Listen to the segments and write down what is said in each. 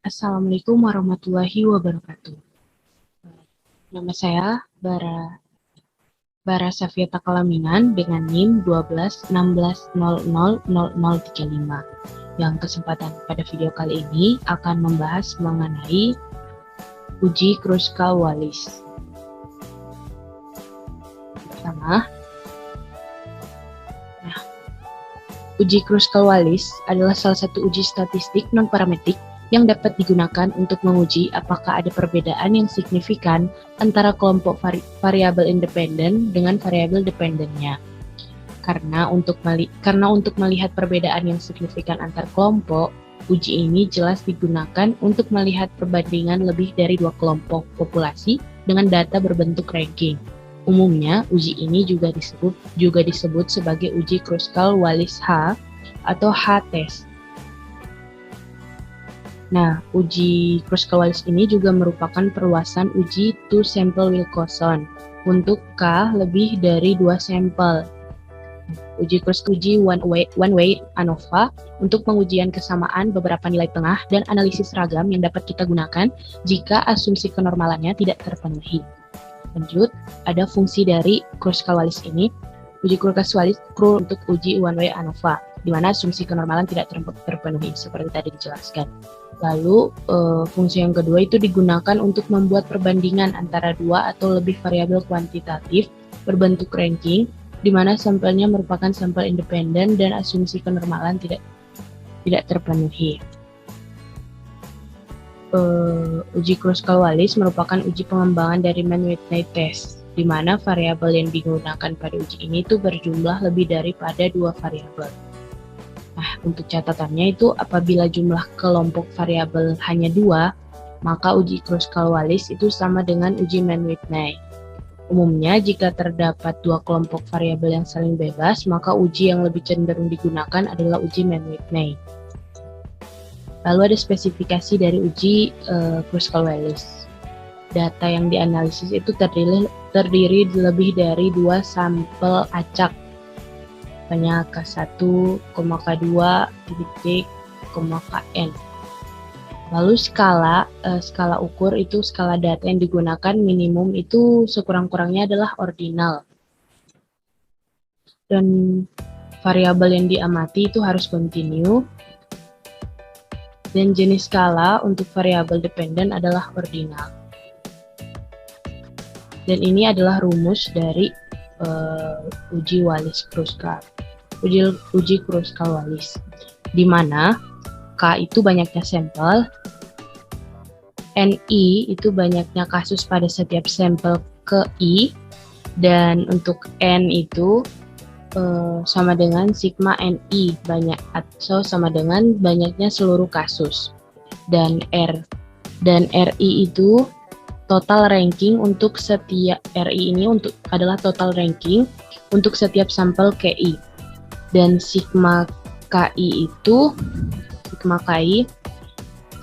Assalamualaikum warahmatullahi wabarakatuh. Nama saya Bara Safiata Kalaminan dengan NIM 1216000035. Yang kesempatan pada video kali ini akan membahas mengenai uji Kruskal-Wallis. Pertama, uji Kruskal-Wallis adalah salah satu uji statistik non-parametrik yang dapat digunakan untuk menguji apakah ada perbedaan yang signifikan antara kelompok variabel independen dengan variabel dependennya. Karena untuk melihat perbedaan yang signifikan antar kelompok, uji ini jelas digunakan untuk melihat perbandingan lebih dari dua kelompok populasi dengan data berbentuk ranking. Umumnya, uji ini juga disebut sebagai uji Kruskal-Wallis H atau H-test. Nah, uji Kruskal-Wallis ini juga merupakan perluasan uji two sample Wilcoxon untuk K lebih dari 2 sampel. Uji one-way ANOVA untuk pengujian kesamaan beberapa nilai tengah dan analisis ragam yang dapat kita gunakan jika asumsi kenormalannya tidak terpenuhi. Lanjut, ada fungsi dari Kruskal-Wallis ini. Uji Kruskal-Wallis untuk uji one-way ANOVA, di mana asumsi kenormalan tidak terpenuhi, seperti tadi dijelaskan. Lalu, fungsi yang kedua itu digunakan untuk membuat perbandingan antara dua atau lebih variabel kuantitatif berbentuk ranking, di mana sampelnya merupakan sampel independen dan asumsi kenormalan tidak terpenuhi. Uji Kruskal-Wallis merupakan uji pengembangan dari Mann-Whitney test, di mana variabel yang digunakan pada uji ini itu berjumlah lebih daripada dua variabel. Nah, untuk catatannya itu apabila jumlah kelompok variabel hanya 2, maka uji Kruskal-Wallis itu sama dengan uji Mann-Whitney. Umumnya, jika terdapat dua kelompok variabel yang saling bebas, maka uji yang lebih cenderung digunakan adalah uji Mann-Whitney. Lalu ada spesifikasi dari uji Kruskal-Wallis. Data yang dianalisis itu terdiri lebih dari 2 sampel acak, banyak K1, K2, Kn. Lalu skala ukur itu skala data yang digunakan minimum itu sekurang-kurangnya adalah ordinal. Dan variabel yang diamati itu harus kontinu. Dan jenis skala untuk variabel dependen adalah ordinal. Dan ini adalah rumus dari uji Kruskal-Wallis, di mana K itu banyaknya sampel, NI itu banyaknya kasus pada setiap sampel ke I, dan untuk N itu sama dengan sigma NI banyak atau sama dengan banyaknya seluruh kasus, dan RI itu total ranking untuk setiap RI ini adalah total ranking untuk setiap sampel KI, dan sigma KI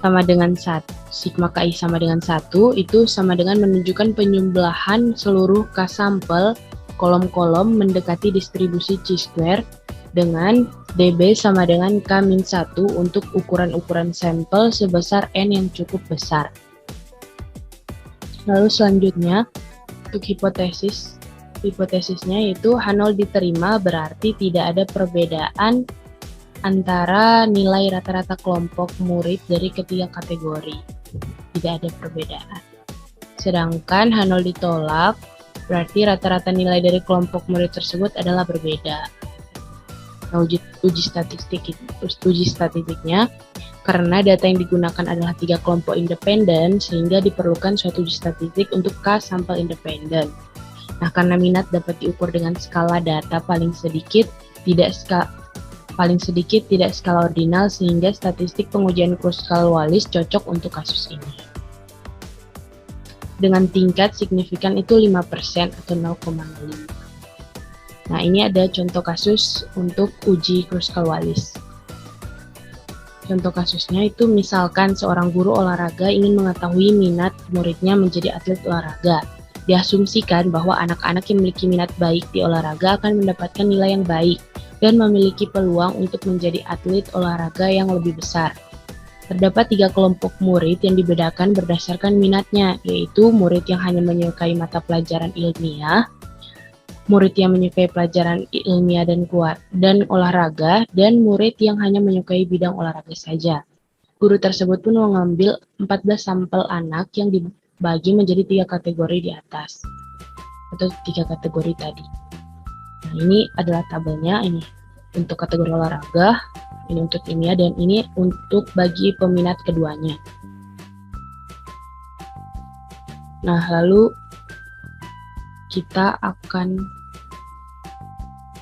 sama dengan 1. Sigma KI sama dengan 1 itu sama dengan menunjukkan penjumlahan seluruh K sampel kolom-kolom mendekati distribusi chi-square dengan dB sama dengan K-1 untuk ukuran-ukuran sampel sebesar N yang cukup besar. Lalu selanjutnya, untuk hipotesisnya yaitu H0 diterima berarti tidak ada perbedaan antara nilai rata-rata kelompok murid dari ketiga kategori. Tidak ada perbedaan. Sedangkan H0 ditolak berarti rata-rata nilai dari kelompok murid tersebut adalah berbeda. Nah, uji statistiknya, karena data yang digunakan adalah 3 kelompok independen, sehingga diperlukan suatu uji statistik untuk K sampel independen. Nah, karena minat dapat diukur dengan skala data paling sedikit tidak skala ordinal, sehingga statistik pengujian Kruskal-Wallis cocok untuk kasus ini. Dengan tingkat signifikan itu 5% atau 0,05. Nah, ini ada contoh kasus untuk uji Kruskal-Wallis. Contoh kasusnya itu misalkan seorang guru olahraga ingin mengetahui minat muridnya menjadi atlet olahraga. Diasumsikan bahwa anak-anak yang memiliki minat baik di olahraga akan mendapatkan nilai yang baik dan memiliki peluang untuk menjadi atlet olahraga yang lebih besar. Terdapat 3 kelompok murid yang dibedakan berdasarkan minatnya, yaitu murid yang hanya menyukai mata pelajaran ilmiah, murid yang menyukai pelajaran ilmiah dan olahraga, dan murid yang hanya menyukai bidang olahraga saja. Guru tersebut pun mengambil 14 sampel anak yang dibagi menjadi 3 kategori di atas, atau 3 kategori tadi. Nah, ini adalah tabelnya, ini untuk kategori olahraga, ini untuk ilmiah, dan ini untuk bagi peminat keduanya. Nah, lalu kita akan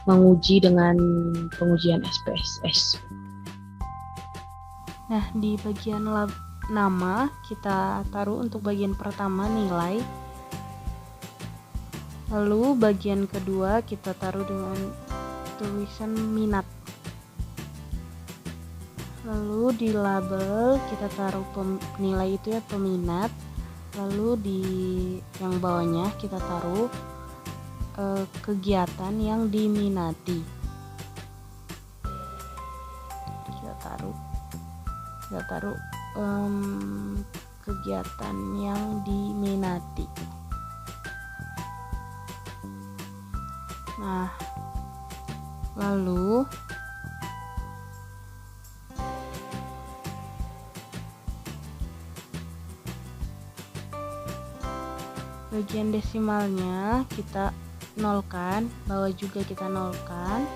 menguji dengan pengujian SPSS. Nah, di bagian nama kita taruh untuk bagian pertama nilai. Lalu bagian kedua kita taruh dengan tulisan minat. Lalu di label kita taruh nilai itu ya peminat. Lalu di yang bawahnya kita taruh kegiatan yang diminati. Kita taruh kegiatan yang diminati. Nah, lalu bagian desimalnya kita nolkan, bawah juga kita nolkan.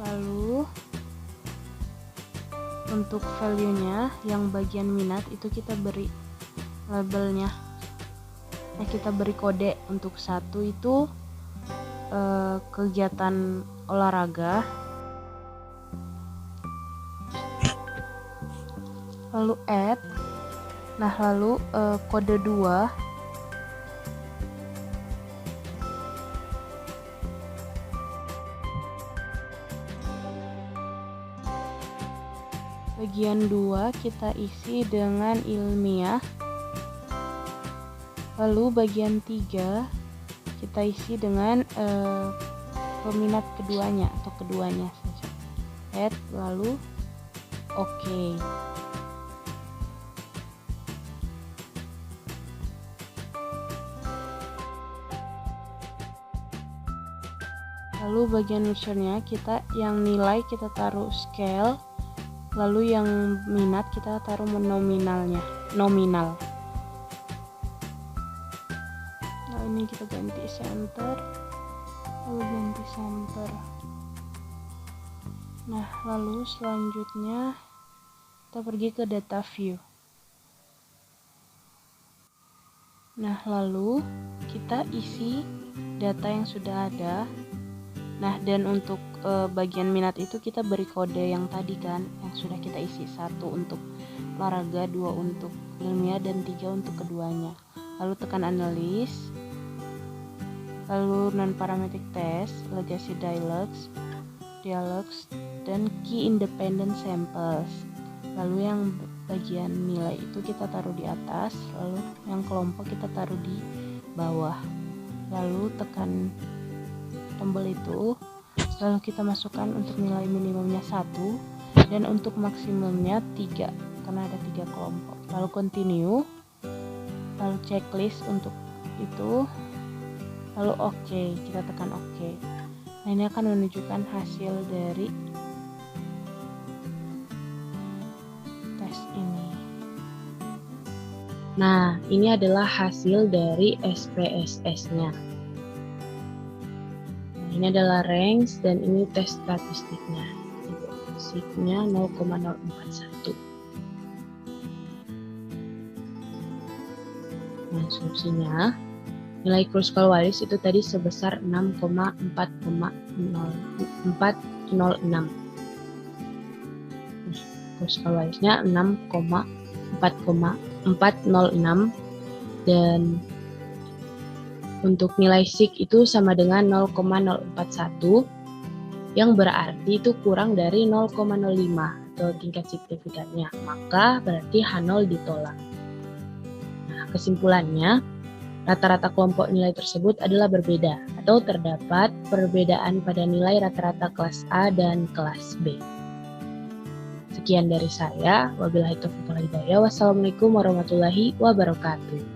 Lalu untuk value-nya yang bagian minat itu kita beri labelnya. Nah, kita beri kode untuk 1 itu kegiatan olahraga. Lalu add. Nah, lalu kode 2 bagian 2 kita isi dengan ilmiah. Lalu bagian 3 kita isi dengan peminat keduanya atau keduanya saja. Add, lalu oke. Lalu bagian usernya kita yang nilai kita taruh scale, lalu yang minat kita taruh nominal. Nah, ini kita ganti center, lalu ganti center. Nah, lalu selanjutnya kita pergi ke data view. Nah, lalu kita isi data yang sudah ada. Nah, dan untuk bagian minat itu kita beri kode yang tadi kan, yang sudah kita isi, 1 untuk olahraga, 2 untuk ilmiah, dan 3 untuk keduanya. Lalu tekan analysis, lalu non-parametric test, legacy dialogs, dan key independent samples. Lalu yang bagian nilai itu kita taruh di atas, lalu yang kelompok kita taruh di bawah. Lalu tekan tombol itu, lalu kita masukkan untuk nilai minimumnya 1 dan untuk maksimumnya 3 karena ada 3 kelompok. Lalu continue, lalu checklist untuk itu, lalu oke, kita tekan oke. Nah, ini akan menunjukkan hasil dari tes ini. Nah, ini adalah hasil dari SPSS-nya. Ini adalah ranks dan ini tes statistiknya. Statistiknya 0,041. Nah, asumsinya nilai Kruskal-Wallis itu tadi sebesar 6,406. Kruskal-Wallisnya 6,406 dan untuk nilai SIG itu sama dengan 0,041 yang berarti itu kurang dari 0,05 atau tingkat signifikannya, maka berarti H0 ditolak. Nah, kesimpulannya, rata-rata kelompok nilai tersebut adalah berbeda atau terdapat perbedaan pada nilai rata-rata kelas A dan kelas B. Sekian dari saya. Wabillahi taufiq wal hidayah. Wassalamualaikum warahmatullahi wabarakatuh.